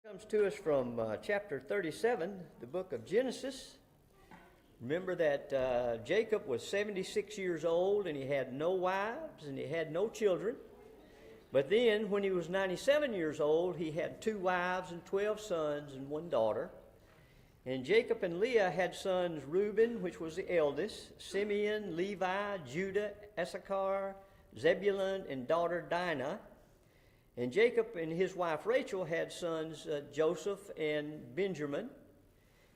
Comes to us from chapter 37, the book of Genesis. Remember that Jacob was 76 years old and he had no wives and he had no children. But then when he was 97 years old, he had 2 wives and 12 sons and 1 daughter. And Jacob and Leah had sons Reuben, which was the eldest, Simeon, Levi, Judah, Issachar, Zebulun, and daughter Dinah. And Jacob and his wife Rachel had sons Joseph and Benjamin.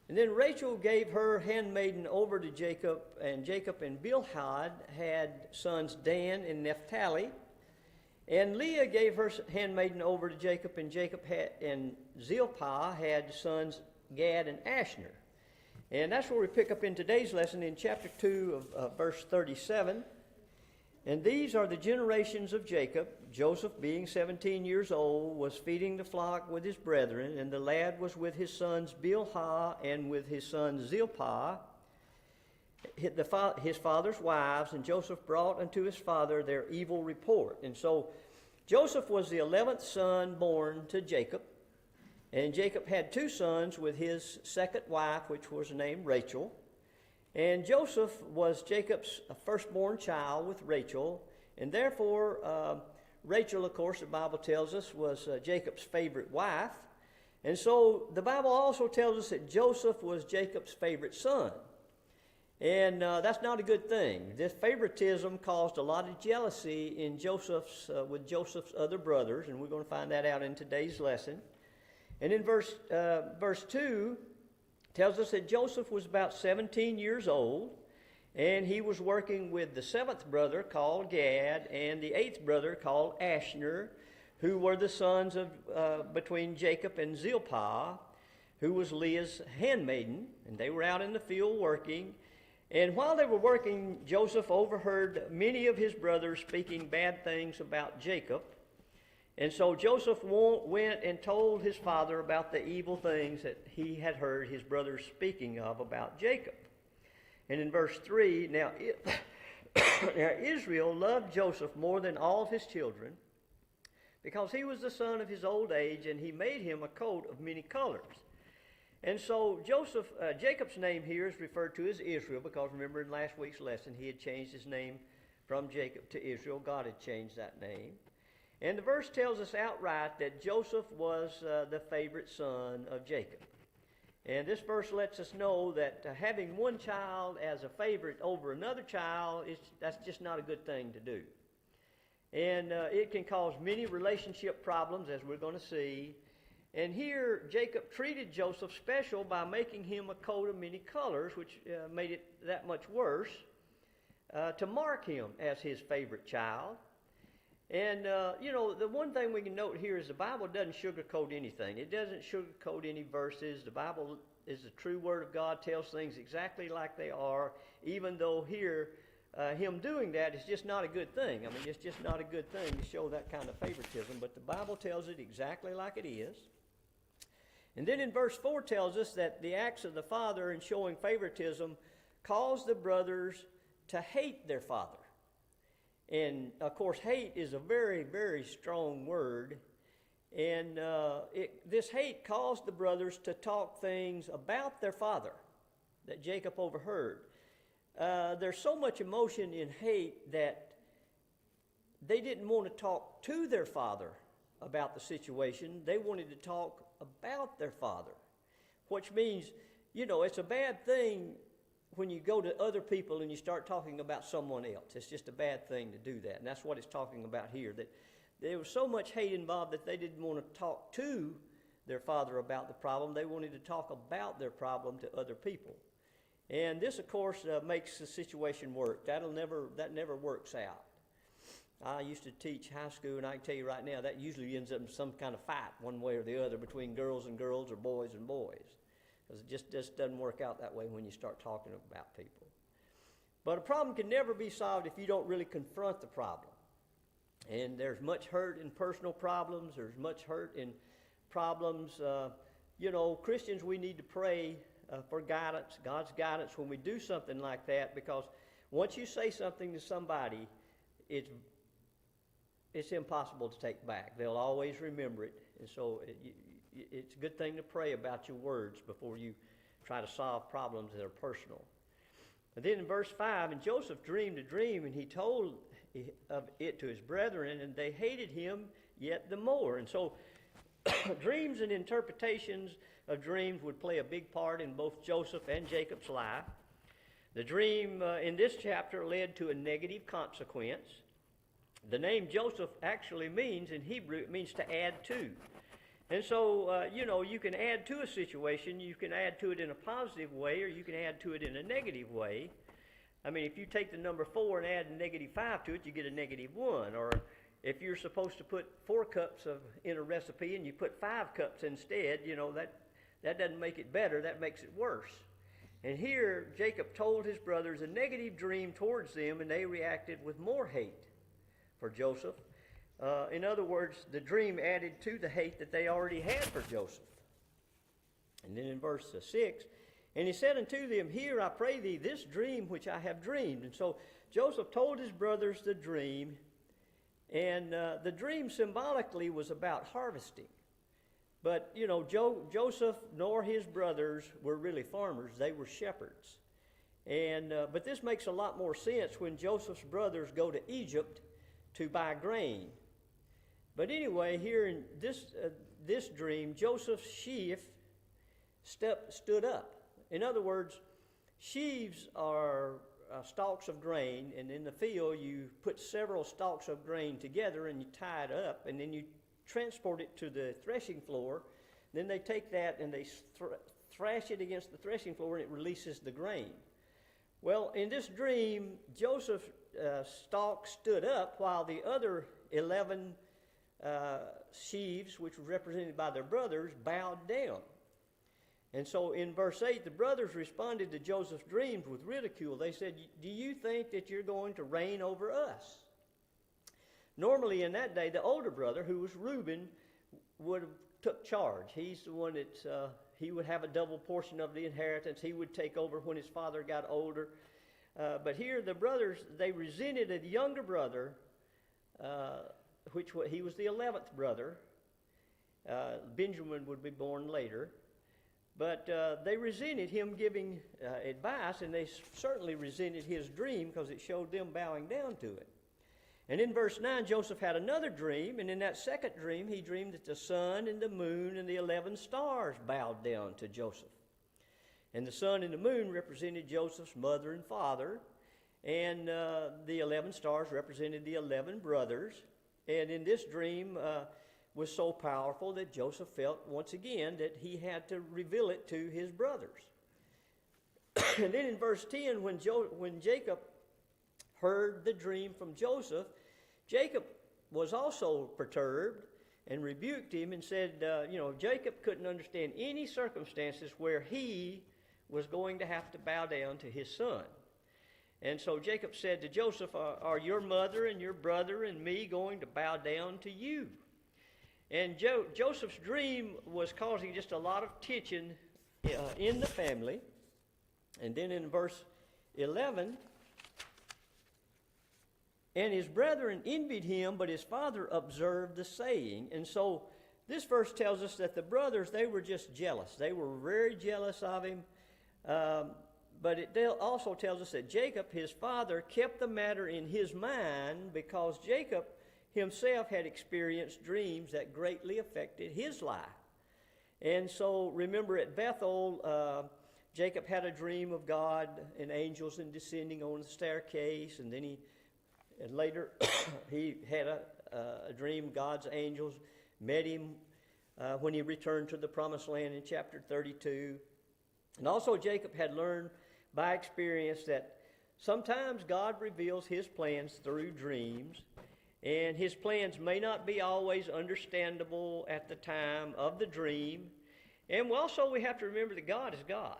And then Rachel gave her handmaiden over to Jacob and Bilhah had sons Dan and Naphtali. And Leah gave her handmaiden over to Jacob and Zilpah had sons Gad and Asher. And that's where we pick up in today's lesson in chapter 2 of verse 37. And these are the generations of Jacob. Joseph, being 17 years old, was feeding the flock with his brethren, and the lad was with his sons Bilhah and with his son Zilpah, his father's wives, and Joseph brought unto his father their evil report. And so Joseph was the 11th son born to Jacob, and Jacob had 2 sons with his second wife, which was named Rachel. And Joseph was Jacob's firstborn child with Rachel, and therefore Rachel, of course, the Bible tells us, was Jacob's favorite wife. And so the Bible also tells us that Joseph was Jacob's favorite son. And that's not a good thing. This favoritism caused a lot of jealousy in with Joseph's other brothers, and we're going to find that out in today's lesson. And in verse 2, tells us that Joseph was about 17 years old, and he was working with the 7th brother called Gad and the 8th brother called Asher, who were the sons of between Jacob and Zilpah, who was Leah's handmaiden, and they were out in the field working. And while they were working, Joseph overheard many of his brothers speaking bad things about Jacob. And so Joseph went and told his father about the evil things that he had heard his brothers speaking of about Jacob. And in verse 3, now Israel loved Joseph more than all of his children, because he was the son of his old age, and he made him a coat of many colors. And so Jacob's name here is referred to as Israel, because remember in last week's lesson he had changed his name from Jacob to Israel. God had changed that name. And the verse tells us outright that Joseph was the favorite son of Jacob. And this verse lets us know that having one child as a favorite over another child, that's just not a good thing to do. And it can cause many relationship problems, as we're going to see. And here, Jacob treated Joseph special by making him a coat of many colors, which made it that much worse, to mark him as his favorite child. And, the one thing we can note here is the Bible doesn't sugarcoat anything. It doesn't sugarcoat any verses. The Bible is the true Word of God, tells things exactly like they are, even though here, him doing that is just not a good thing. I mean, it's just not a good thing to show that kind of favoritism, but the Bible tells it exactly like it is. And then in verse 4 tells us that the acts of the father in showing favoritism caused the brothers to hate their father. And, of course, hate is a very, very strong word. And this hate caused the brothers to talk things about their father that Jacob overheard. There's so much emotion in hate that they didn't want to talk to their father about the situation. They wanted to talk about their father, which means, it's a bad thing when you go to other people and you start talking about someone else. It's just a bad thing to do that. And that's what it's talking about here, that there was so much hate involved that they didn't want to talk to their father about the problem. They wanted to talk about their problem to other people. And this, of course, makes the situation work. That never works out. I used to teach high school, and I can tell you right now, that usually ends up in some kind of fight one way or the other between girls and girls or boys and boys. Because it just doesn't work out that way when you start talking about people. But a problem can never be solved if you don't really confront the problem. And there's much hurt in personal problems. There's much hurt in problems. Christians, we need to pray for guidance, God's guidance when we do something like that, because once you say something to somebody, it's impossible to take back. They'll always remember it. And so it's a good thing to pray about your words before you try to solve problems that are personal. And then in verse 5, and Joseph dreamed a dream, and he told of it to his brethren, and they hated him yet the more. And so dreams and interpretations of dreams would play a big part in both Joseph and Jacob's life. The dream in this chapter led to a negative consequence. The name Joseph actually means, in Hebrew, it means to add to. And so, you can add to a situation. You can add to it in a positive way, or you can add to it in a negative way. I mean, if you take the number 4 and add a negative 5 to it, you get a negative 1. Or if you're supposed to put 4 cups in a recipe and you put 5 cups instead, that doesn't make it better. That makes it worse. And here, Jacob told his brothers a negative dream towards them, and they reacted with more hate for Joseph. In other words, the dream added to the hate that they already had for Joseph. And then in verse 6, and he said unto them, Hear, I pray thee, this dream which I have dreamed. And so Joseph told his brothers the dream, and the dream symbolically was about harvesting. But, Joseph nor his brothers were really farmers. They were shepherds. But this makes a lot more sense when Joseph's brothers go to Egypt to buy grain. But anyway, here in this dream, Joseph's sheaf stood up. In other words, sheaves are stalks of grain, and in the field you put several stalks of grain together and you tie it up, and then you transport it to the threshing floor. Then they take that and they thrash it against the threshing floor, and it releases the grain. Well, in this dream, Joseph's stalk stood up while the other 11 sheaves, which were represented by their brothers, bowed down. And so in verse 8, the brothers responded to Joseph's dreams with ridicule. They said, Do you think that you're going to reign over us? Normally in that day, the older brother, who was Reuben, would have took charge. He's the one that he would have a double portion of the inheritance. He would take over when his father got older. But here the brothers, they resented a younger brother, he was the 11th brother. Benjamin would be born later. But they resented him giving advice, and they certainly resented his dream because it showed them bowing down to it. And in verse 9, Joseph had another dream, and in that second dream, he dreamed that the sun and the moon and the 11 stars bowed down to Joseph. And the sun and the moon represented Joseph's mother and father, and the 11 stars represented the 11 brothers. And in this dream was so powerful that Joseph felt once again that he had to reveal it to his brothers. And then in verse 10, when Jacob heard the dream from Joseph, Jacob was also perturbed and rebuked him and said, Jacob couldn't understand any circumstances where he was going to have to bow down to his son. And so Jacob said to Joseph, are your mother and your brother and me going to bow down to you? And Joseph's dream was causing just a lot of tension in the family. And then in verse 11, and his brethren envied him, but his father observed the saying. And so this verse tells us that the brothers, they were just jealous. They were very jealous of him. But it also tells us that Jacob, his father, kept the matter in his mind because Jacob himself had experienced dreams that greatly affected his life. And so remember at Bethel, Jacob had a dream of God and angels and descending on the staircase, and then later he had a dream God's angels met him when he returned to the promised land in chapter 32. And also Jacob had learned by experience that sometimes God reveals his plans through dreams, and his plans may not be always understandable at the time of the dream. And also we have to remember that God is God.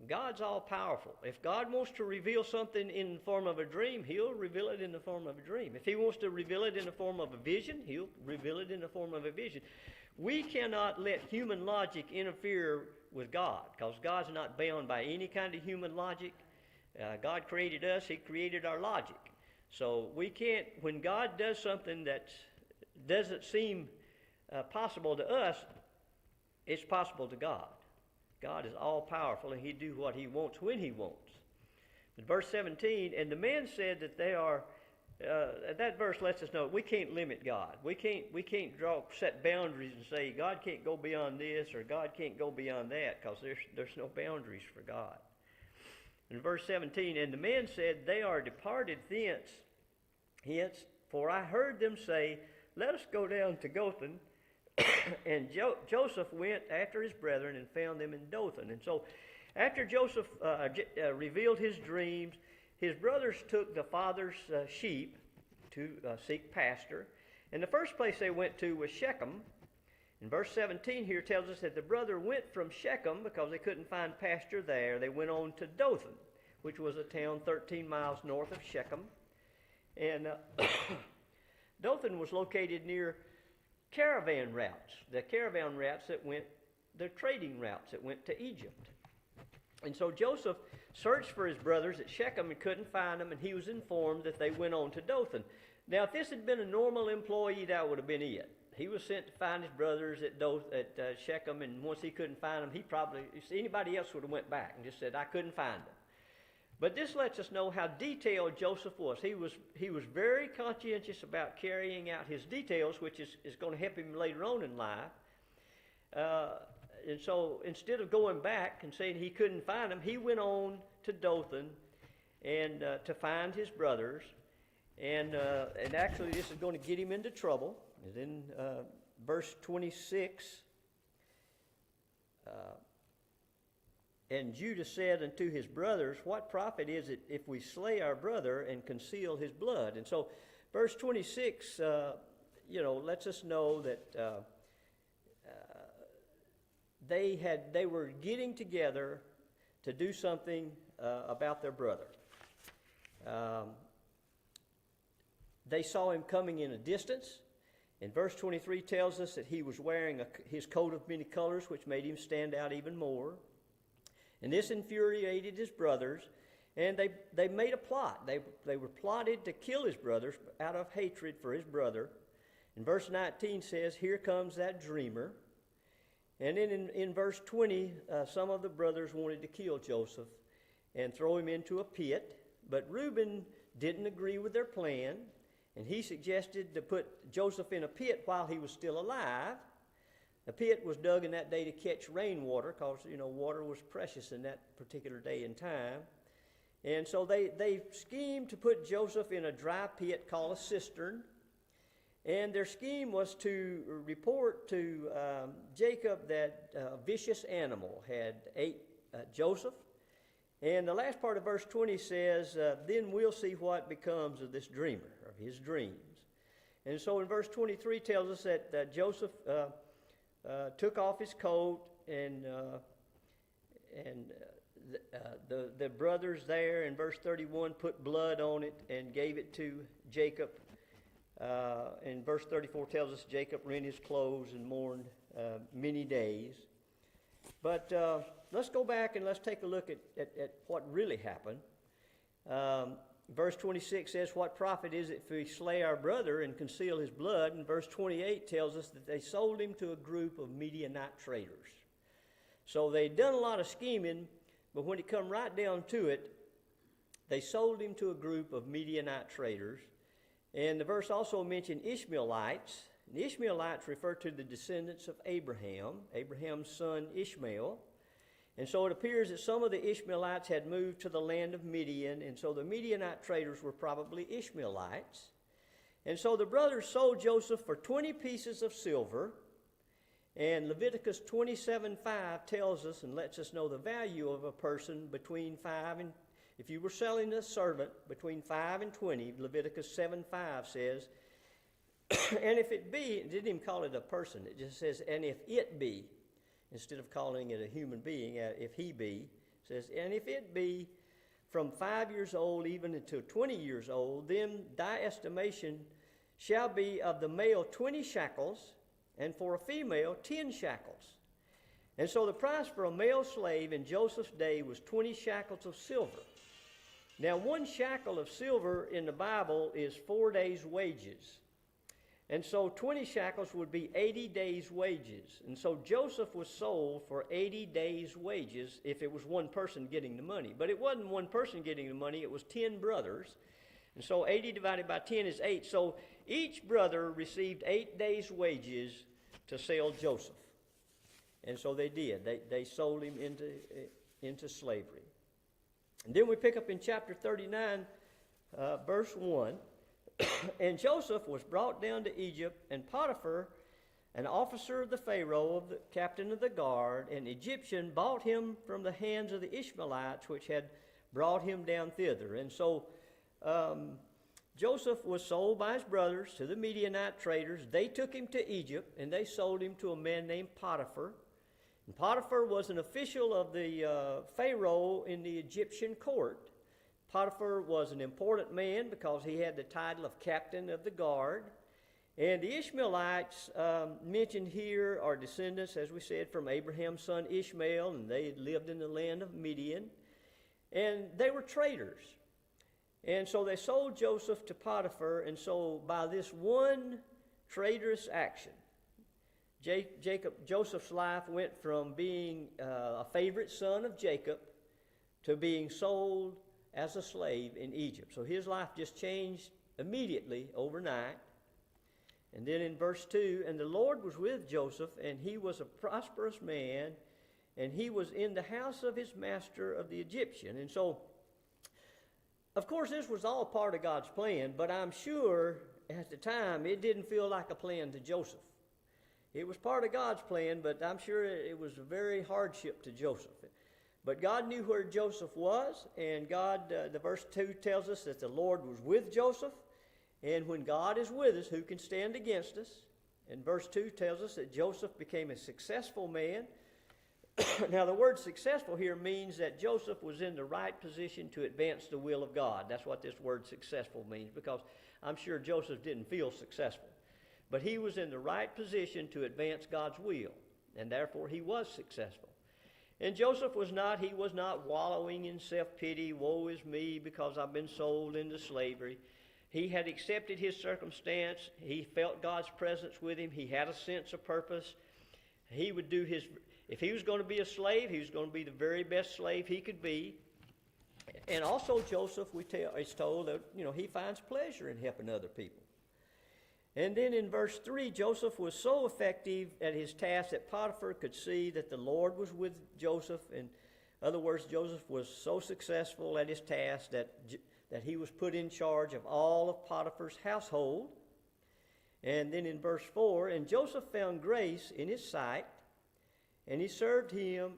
God's all powerful. If God wants to reveal something in the form of a dream, he'll reveal it in the form of a dream. If he wants to reveal it in the form of a vision, he'll reveal it in the form of a vision. We cannot let human logic interfere with God, because God's not bound by any kind of human logic. God created us. He created our logic. So we can't, when God does something that doesn't seem possible to us, It's possible to God. God is all-powerful, and he do what he wants when he wants. In verse 17, and the men said that they are, that verse lets us know we can't limit God. We can't set boundaries and say God can't go beyond this or God can't go beyond that, because there's no boundaries for God. In verse 17, and the men said, they are departed hence, for I heard them say, let us go down to Dothan. And Joseph went after his brethren and found them in Dothan. And so after Joseph revealed his dreams, his brothers took the father's sheep to seek pasture. And the first place they went to was Shechem. And verse 17 here tells us that the brother went from Shechem because they couldn't find pasture there. They went on to Dothan, which was a town 13 miles north of Shechem. And Dothan was located near caravan routes, the trading routes that went to Egypt. And so Joseph searched for his brothers at Shechem and couldn't find them, and he was informed that they went on to Dothan. Now, if this had been a normal employee, that would have been it. He was sent to find his brothers at Shechem, and once he couldn't find them, anybody else would have went back and just said, I couldn't find them. But this lets us know how detailed Joseph was. He was very conscientious about carrying out his details, which is going to help him later on in life. And so instead of going back and saying he couldn't find them, he went on to Dothan and to find his brothers. And actually this is going to get him into trouble. And then verse 26, and Judah said unto his brothers, what profit is it if we slay our brother and conceal his blood? And so verse 26, lets us know that they were getting together to do something about their brother. They saw him coming in a distance. And verse 23 tells us that he was wearing his coat of many colors, which made him stand out even more. And this infuriated his brothers, and they made a plot. They were plotted to kill his brothers out of hatred for his brother. And verse 19 says, here comes that dreamer. And then in verse 20, some of the brothers wanted to kill Joseph and throw him into a pit. But Reuben didn't agree with their plan, and he suggested to put Joseph in a pit while he was still alive. The pit was dug in that day to catch rainwater because, water was precious in that particular day and time. And so they schemed to put Joseph in a dry pit called a cistern. And their scheme was to report to Jacob that a vicious animal had ate Joseph. And the last part of verse 20 says, then we'll see what becomes of this dreamer, of his dreams. And so in verse 23 tells us that Joseph took off his coat, and the brothers there in verse 31 put blood on it and gave it to Jacob. And verse 34 tells us Jacob rent his clothes and mourned many days. But let's go back and let's take a look at what really happened. Verse 26 says, what profit is it if we slay our brother and conceal his blood? And verse 28 tells us that they sold him to a group of Midianite traders. So they'd done a lot of scheming, but when it come right down to it, they sold him to a group of Midianite traders. And the verse also mentioned Ishmaelites. And the Ishmaelites refer to the descendants of Abraham, Abraham's son Ishmael. And so it appears that some of the Ishmaelites had moved to the land of Midian, and so the Midianite traders were probably Ishmaelites. And so the brothers sold Joseph for 20 pieces of silver, and Leviticus 27:5 tells us and lets us know the value of a person between 5 and, if you were selling a servant between 5 and 20, Leviticus 7:5 says, and if it be, it didn't even call it a person, it just says, and if it be, instead of calling it a human being, if he be, it says, and if it be from 5 years old even until 20 years old, then thy estimation shall be of the male 20 shekels, and for a female 10 shekels. And so the price for a male slave in Joseph's day was 20 shekels of silver. Now 1 shekel of silver in the Bible is 4 days' wages. And so 20 shekels would be 80 days' wages. And so Joseph was sold for 80 days' wages if it was one person getting the money. But it wasn't one person getting the money, it was 10 brothers. And so 80 divided by 10 is 8. So each brother received 8 days' wages to sell Joseph. And so they did. They sold him into slavery. And then we pick up in chapter 39, verse 1. And Joseph was brought down to Egypt, and Potiphar, an officer of the Pharaoh, of the captain of the guard, an Egyptian, bought him from the hands of the Ishmaelites, which had brought him down thither. And so Joseph was sold by his brothers to the Midianite traders. They took him to Egypt, and they sold him to a man named Potiphar. And Potiphar was an official of the Pharaoh in the Egyptian court. Potiphar was an important man because he had the title of captain of the guard. And the Ishmaelites mentioned here are descendants, as we said, from Abraham's son Ishmael, and they lived in the land of Midian. And they were traders. And so they sold Joseph to Potiphar, and so by this one traitorous action, Joseph's life went from being a favorite son of Jacob to being sold as a slave in Egypt. So his life just changed immediately, overnight. And then in verse 2, and the Lord was with Joseph, and he was a prosperous man, and he was in the house of his master of the Egyptian. And so, of course, this was all part of God's plan, but I'm sure at the time it didn't feel like a plan to Joseph. It was part of God's plan, but I'm sure it was a very hardship to Joseph. But God knew where Joseph was, and the verse 2 tells us that the Lord was with Joseph. And when God is with us, who can stand against us? And verse 2 tells us that Joseph became a successful man. Now, the word successful here means that Joseph was in the right position to advance the will of God. That's what this word successful means, because I'm sure Joseph didn't feel successful. But he was in the right position to advance God's will, and therefore he was successful. And Joseph was not wallowing in self-pity, woe is me because I've been sold into slavery. He had accepted his circumstance. He felt God's presence with him. He had a sense of purpose. He would do if he was going to be a slave, he was going to be the very best slave he could be. And also Joseph, is told that, he finds pleasure in helping other people. And then in verse 3, Joseph was so effective at his task that Potiphar could see that the Lord was with Joseph. In other words, Joseph was so successful at his task that he was put in charge of all of Potiphar's household. And then in verse 4, and Joseph found grace in his sight, and he served him,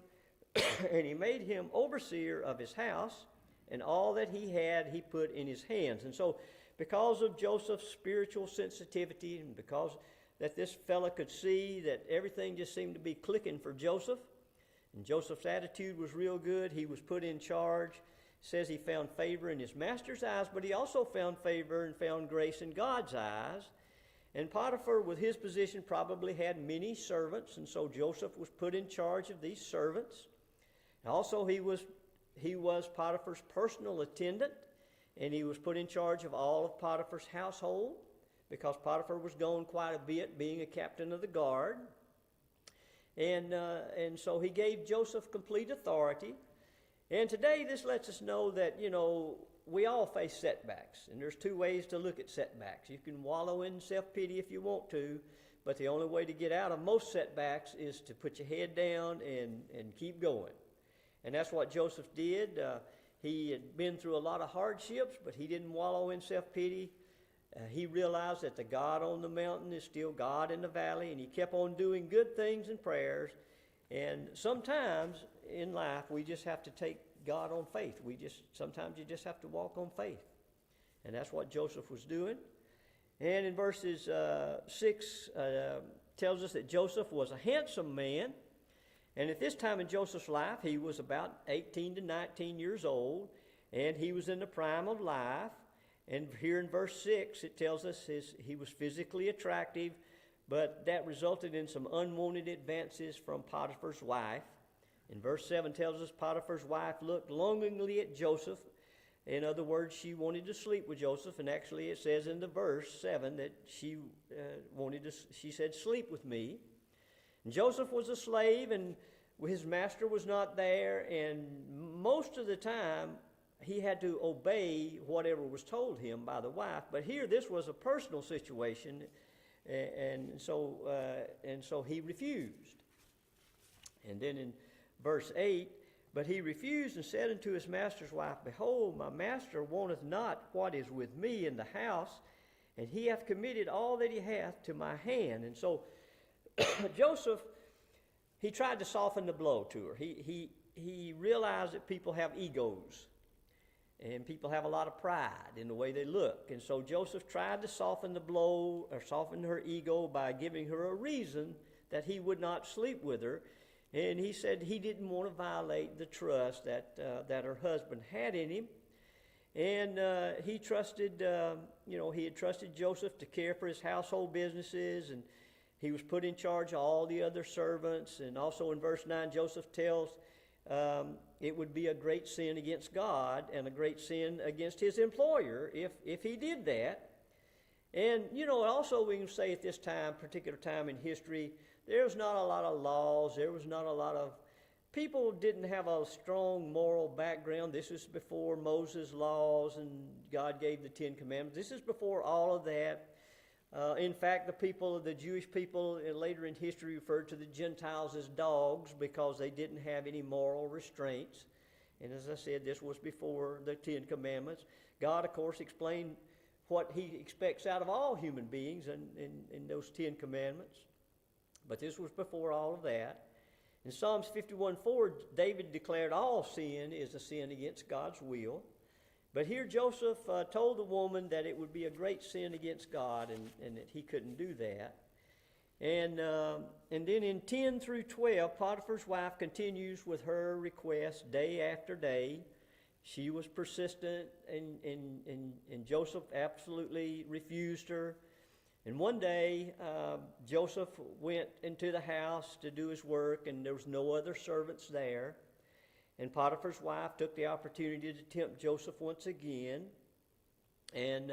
and he made him overseer of his house, and all that he had he put in his hands. And so because of Joseph's spiritual sensitivity, and because that this fella could see that everything just seemed to be clicking for Joseph, and Joseph's attitude was real good, he was put in charge. It says he found favor in his master's eyes, but he also found favor and found grace in God's eyes. And Potiphar, with his position, probably had many servants, and so Joseph was put in charge of these servants. And also he was Potiphar's personal attendant, and he was put in charge of all of Potiphar's household, because Potiphar was gone quite a bit, being a captain of the guard. And so he gave Joseph complete authority. And today this lets us know that, we all face setbacks. And there's two ways to look at setbacks. You can wallow in self-pity if you want to, but the only way to get out of most setbacks is to put your head down and keep going. And that's what Joseph did. He had been through a lot of hardships, but he didn't wallow in self-pity. He realized that the God on the mountain is still God in the valley, and he kept on doing good things and prayers. And sometimes in life, we just have to take God on faith. Sometimes you just have to walk on faith. And that's what Joseph was doing. And in verses 6 tells us that Joseph was a handsome man. And at this time in Joseph's life, he was about 18 to 19 years old, and he was in the prime of life. And here in verse 6, it tells us he was physically attractive, but that resulted in some unwanted advances from Potiphar's wife. And verse 7 tells us Potiphar's wife looked longingly at Joseph, In other words, she wanted to sleep with Joseph, and actually it says in the verse 7 that she said, "Sleep with me." And Joseph was a slave, and his master was not there, and most of the time he had to obey whatever was told him by the wife. But here, this was a personal situation, and so he refused. And then in verse 8, "But he refused and said unto his master's wife, Behold, my master wanteth not what is with me in the house, and he hath committed all that he hath to my hand." And so Joseph, he tried to soften the blow to her. He realized that people have egos, and people have a lot of pride in the way they look. And so Joseph tried to soften the blow, or soften her ego, by giving her a reason that he would not sleep with her. And he said he didn't want to violate the trust that her husband had in him. And he trusted, he had trusted Joseph to care for his household businesses, and he was put in charge of all the other servants. And also in verse 9, Joseph tells it would be a great sin against God and a great sin against his employer if he did that. And, also we can say at this time, particular time in history, there's not a lot of laws. There was not a lot of... People didn't have a strong moral background. This is before Moses' laws and God gave the Ten Commandments. This is before all of that. In fact, the Jewish people later in history referred to the Gentiles as dogs because they didn't have any moral restraints. And as I said, this was before the Ten Commandments. God, of course, explained what he expects out of all human beings in those Ten Commandments. But this was before all of that. In Psalms 51:4, David declared all sin is a sin against God's will. But here Joseph told the woman that it would be a great sin against God, and that he couldn't do that. And then in 10 through 12, Potiphar's wife continues with her request day after day. She was persistent, and Joseph absolutely refused her. And one day, Joseph went into the house to do his work, and there was no other servants there. And Potiphar's wife took the opportunity to tempt Joseph once again. And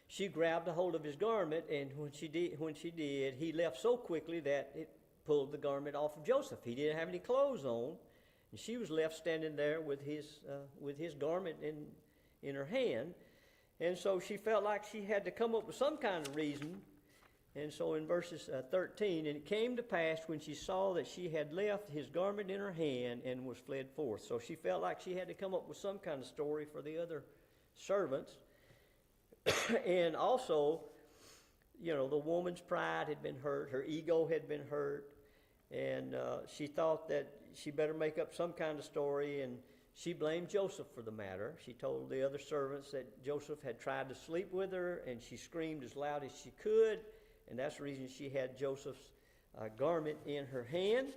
she grabbed a hold of his garment, and when she did, he left so quickly that it pulled the garment off of Joseph. He didn't have any clothes on, and she was left standing there with his garment in her hand. And so she felt like she had to come up with some kind of reason. And so in verses 13, "And it came to pass when she saw that she had left his garment in her hand and was fled forth." So she felt like she had to come up with some kind of story for the other servants. And also, the woman's pride had been hurt. Her ego had been hurt. And she thought that she better make up some kind of story, and she blamed Joseph for the matter. She told the other servants that Joseph had tried to sleep with her, and she screamed as loud as she could, and that's the reason she had Joseph's garment in her hand.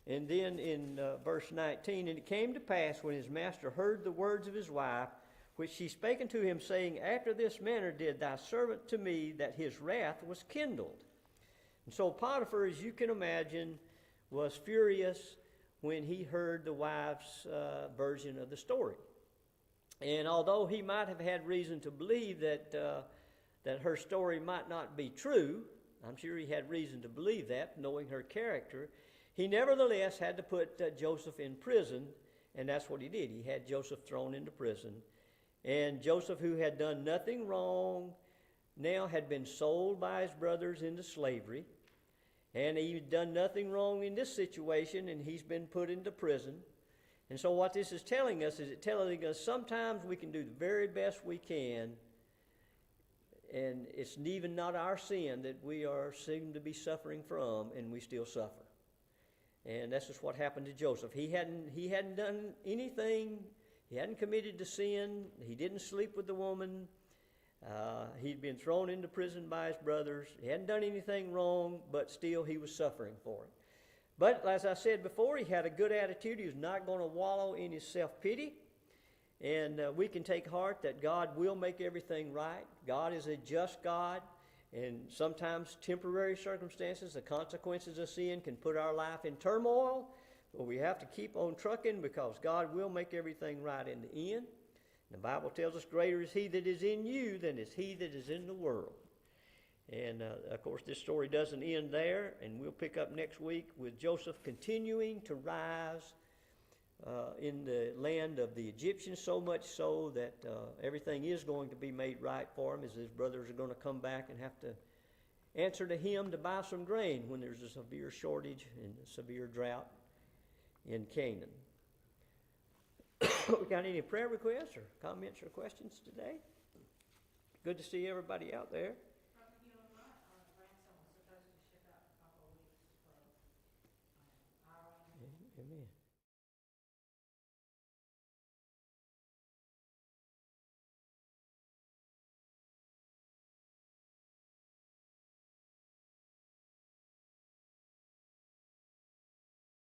And then in verse 19, "And it came to pass when his master heard the words of his wife, which she spake unto him, saying, After this manner did thy servant to me, that his wrath was kindled." And so Potiphar, as you can imagine, was furious when he heard the wife's version of the story. And although he might have had reason to believe that her story might not be true, I'm sure he had reason to believe that, knowing her character, he nevertheless had to put Joseph in prison, and that's what he did. He had Joseph thrown into prison. And Joseph, who had done nothing wrong, now had been sold by his brothers into slavery. And he'd done nothing wrong in this situation, and he's been put into prison. And so what this is telling us sometimes we can do the very best we can, and it's even not our sin that we seem to be suffering from, and we still suffer. And that's just what happened to Joseph. He hadn't done anything. He hadn't committed to sin. He didn't sleep with the woman. He'd been thrown into prison by his brothers. He hadn't done anything wrong, but still he was suffering for it. But as I said before, he had a good attitude. He was not going to wallow in his self-pity. And we can take heart that God will make everything right. God is a just God. And sometimes temporary circumstances, the consequences of sin, can put our life in turmoil. But we have to keep on trucking, because God will make everything right in the end. The Bible tells us greater is he that is in you than is he that is in the world. And, of course, this story doesn't end there, and we'll pick up next week with Joseph continuing to rise in the land of the Egyptians, so much so that everything is going to be made right for him, as his brothers are going to come back and have to answer to him to buy some grain when there's a severe shortage and a severe drought in Canaan. We got any prayer requests or comments or questions today? Good to see everybody out there.